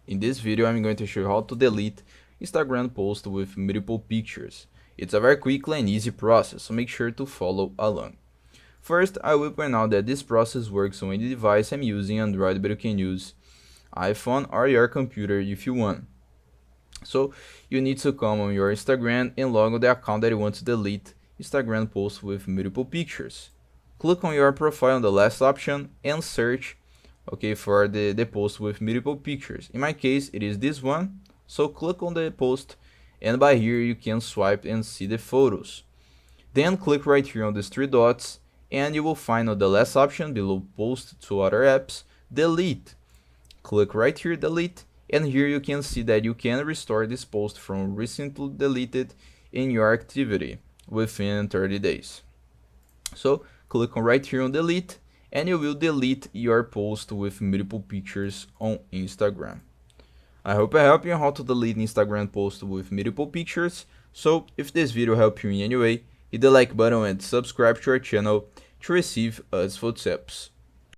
In this video, I'm going to show you how to delete Instagram posts with multiple pictures. It's a very quick and easy process, so make sure to follow along. First, I will point out that this process works on any device I'm using Android, but you can use iPhone or your computer if you want. So, you need to come on your Instagram and log on the account that you want to delete Instagram posts with multiple pictures. Click on your profile on the last option and search for the post with multiple pictures. In my case, it is this one, so click on the post and by here you can swipe and see the photos. Then click right here on these three dots and you will find on the last option below post to other apps, delete. Click right here, delete, and here you can see that you can restore this post from recently deleted in your activity within 30 days. So click on right here on delete and you will delete your post with multiple pictures on Instagram. I hope I helped you how to delete Instagram posts with multiple pictures. So if this video helped you in any way, hit the like button and subscribe to our channel to receive useful tips.